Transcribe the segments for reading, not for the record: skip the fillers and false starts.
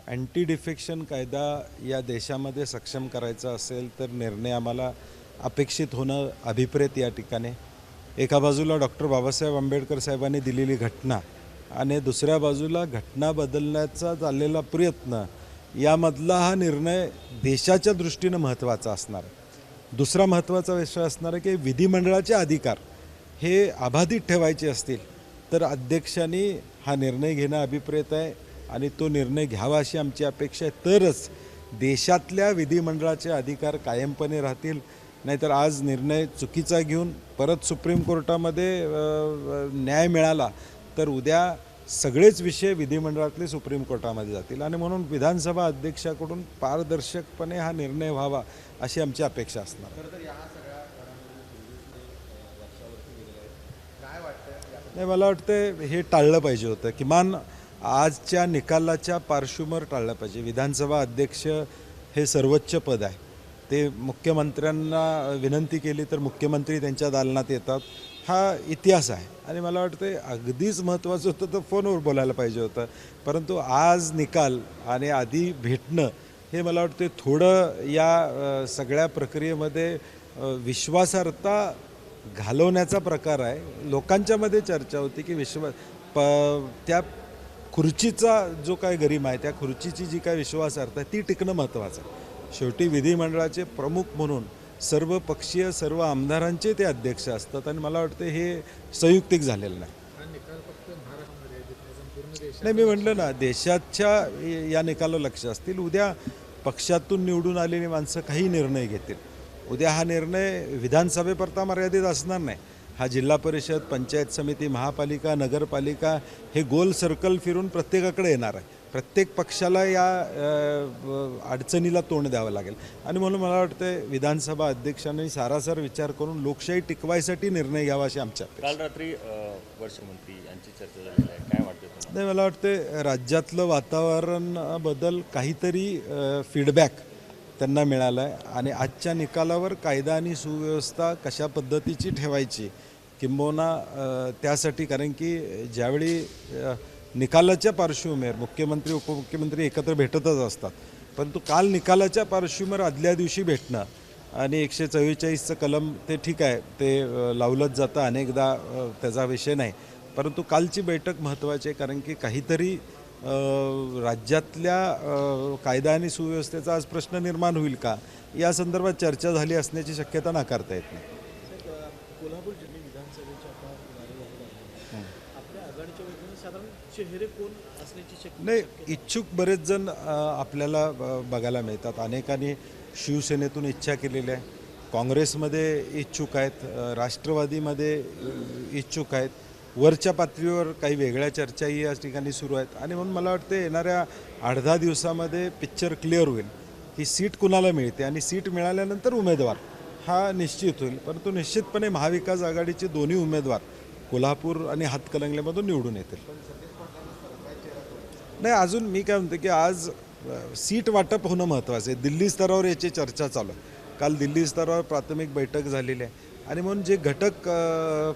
Anti defection कायदा या देशामध्ये सक्षम करायचा असेल तर निर्णय आम्हाला अपेक्षित होणं अभिप्रेत या ठिकाणी। एका बाजूला डॉक्टर बाबासाहेब आंबेडकर साहेबांनी दिलेली घटना आणि दुसऱ्या बाजूला घटना बदलण्याचा चाललेला प्रयत्न, यामधला हा निर्णय देशाच्या दृष्टीनं महत्त्वाचा असणार आहे। दुसरा महत्त्वाचा विषय असणार आहे की विधिमंडळाचे अधिकार हे अबाधित ठेवायचे असतील तर अध्यक्षांनी हा निर्णय घेणं अभिप्रेत आहे आणि तो निर्णय घ्यावा अशी आमची अपेक्षा आहे, तरच देशातल्या विधिमंडळाचे अधिकार कायमपणे राहतील। नाहीतर आज निर्णय चुकीचा घेऊन परत सुप्रीम कोर्टामध्ये न्याय मिळाला तर उद्या सगळेच विषय विधिमंडळातले सुप्रीम कोर्टामध्ये जातील आणि म्हणून विधानसभा अध्यक्षाकडून पारदर्शकपणे हा निर्णय व्हावा अशी आमची अपेक्षा असणार। नाही, मला वाटतं हे टाळलं पाहिजे होतं, किमान आजच्या निकालाच्या पार्श्वभूमीवर टाळलं पाहिजे। विधानसभा अध्यक्ष हे सर्वोच्च पद आहे, ते मुख्यमंत्र्यांना विनंती केली तर मुख्यमंत्री त्यांच्या दालनात येतात, हा इतिहास आहे। आणि मला वाटतं अगदीच महत्त्वाचं होतं तर फोनवर बोलायला पाहिजे होतं, परंतु आज निकाल आणि आधी भेटणं हे मला वाटतं थोडं या सगळ्या प्रक्रियेमध्ये विश्वासार्हता घालवण्याचा प्रकार आहे। लोकांच्यामध्ये चर्चा होती की त्या खुर्चीचा जो काय गरिमा आहे, त्या खुर्चीची जी काय विश्वासार्हता आहे ती टिकणं महत्त्वाचं आहे। शेवटी विधिमंडळाचे प्रमुख म्हणून सर्व पक्षीय सर्व आमदारांचे ते अध्यक्ष असतात आणि मला वाटतं हे संयुक्तिक झालेलं नाही। नाही, मी म्हटलं ना, देशाच्या या निकालावर लक्ष असतील। उद्या पक्षातून निवडून आलेली माणसं काही निर्णय घेतील, उद्या हा निर्णय विधानसभेपुरता मर्यादित असणार नाही। हा जिल्हा परिषद, पंचायत समिती, महापालिका, नगरपालिका हे गोल सर्कल फिरून प्रत्येकाकडे येणार आहे। प्रत्येक पक्षाला या अडचणीला तोंड द्यावं लागेल आणि म्हणून मला वाटतं विधानसभा अध्यक्षांनी सारासार विचार करून लोकशाही टिकवायसाठी निर्णय घ्यावा अशी आमच्या अपेक्षा। काल रात्री वर्षमंत्री यांची चर्चा झालेली आहे, काय वाटतं तुम्हाला? नाही, मला वाटतं राज्यातलं वातावरण बदल काहीतरी फीडबॅक त्यांना मिळाला आहे आणि आजच्या निकालावर कायदा आणि सुव्यवस्था कशा पद्धतीची ठेवायची किंबहुना त्यासाठी, कारण की ज्यावेळी निकालाच्या पार्श्वभूमीवर मुख्यमंत्री उपमुख्यमंत्री एकत्र भेटतच असतात, परंतु काल निकालाच्या पार्श्वभूमीवर आदल्या दिवशी भेटणं आणि 144चं कलम ते ठीक आहे, ते लावलंच जातं अनेकदा, त्याचा विषय नाही, परंतु कालची बैठक महत्त्वाची आहे कारण की काहीतरी राज्यातल्या कायदा आणि सुव्यवस्थेचा आज प्रश्न निर्माण होईल का या संदर्भात चर्चा झाली असण्याची शक्यता नाकारता येत नाही। कोल्हापूर जिल्हा विधानसभेच्या आपल्या आघाडीच्या वतीने साधारण चेहरे कोण असण्याची शक्यता? नाही, इच्छुक बरेच जण आपल्याला बघायला मिळतात। अनेकांनी शिवसेनेतून इच्छा केलेली आहे, काँग्रेसमध्ये इच्छुक आहेत, राष्ट्रवादीमध्ये इच्छुक आहेत, वरच्या पातळीवर काही वेगळ्या चर्चाही या ठिकाणी सुरू आहेत आणि म्हणून मला वाटते येणाऱ्या 8-10 दिवसामध्ये पिक्चर क्लिअर होईल की सीट कुणाला मिळते आणि सीट मिळाल्यानंतर उमेदवार हा निश्चित होईल। परंतु निश्चितपणे महाविकास आघाडीचे दोन्ही उमेदवार कोल्हापूर आणि हातकणंगलेमधून निवडून येतील। नाही, अजून मी काय म्हणतो की आज सीट वाटप होणं महत्त्वाचं आहे। दिल्ली स्तरावर याची चर्चा चालू आहे, काल दिल्ली स्तरावर प्राथमिक बैठक झालेली आहे आणि म्हणून जे घटक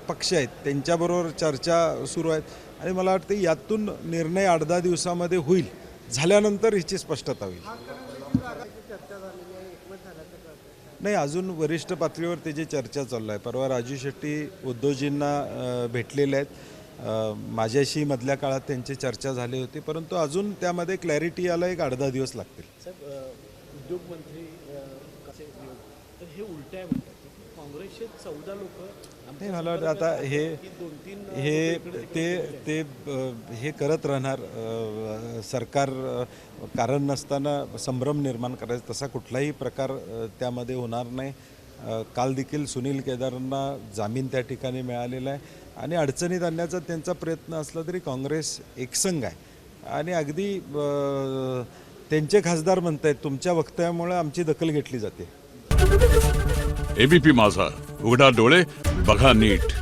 पक्ष आहेत त्यांच्याबरोबर चर्चा सुरू आहेत आणि मला वाटतं यातून निर्णय 8-10 दिवसामध्ये होईल, झाल्यानंतर हिची स्पष्टता होईल। नाही, अजून वरिष्ठ पातळीवर त्याची चर्चा चालू आहे। परवा राजू शेट्टी उद्धवजींना भेटलेले आहेत, माझ्याशी मधल्या काळात त्यांची चर्चा झाली होती, परंतु अजून त्यामध्ये क्लॅरिटी यायला 8-10 दिवस लागतील। साहेब, उद्योगमंत्री तर हे उलट आहे म्हणतात, काँग्रेसचे 14 लोक नाही, मला वाटतं आता हे करत राहणार सरकार, कारण नसताना संभ्रम निर्माण करायचा तसा कुठलाही प्रकार त्यामध्ये होणार नाही। काल देखील सुनील केदारांना जामीन त्या ठिकाणी मिळालेला आहे आणि अडचणीत आणण्याचा त्यांचा प्रयत्न असला तरी काँग्रेस एकसंघ आहे आणि अगदी त्यांचे खासदार म्हणत आहेत तुमच्या वक्तव्यामुळे आमची दखल घेतली जाते। एबीपी माझा, उघडा डोळे बघा नीट।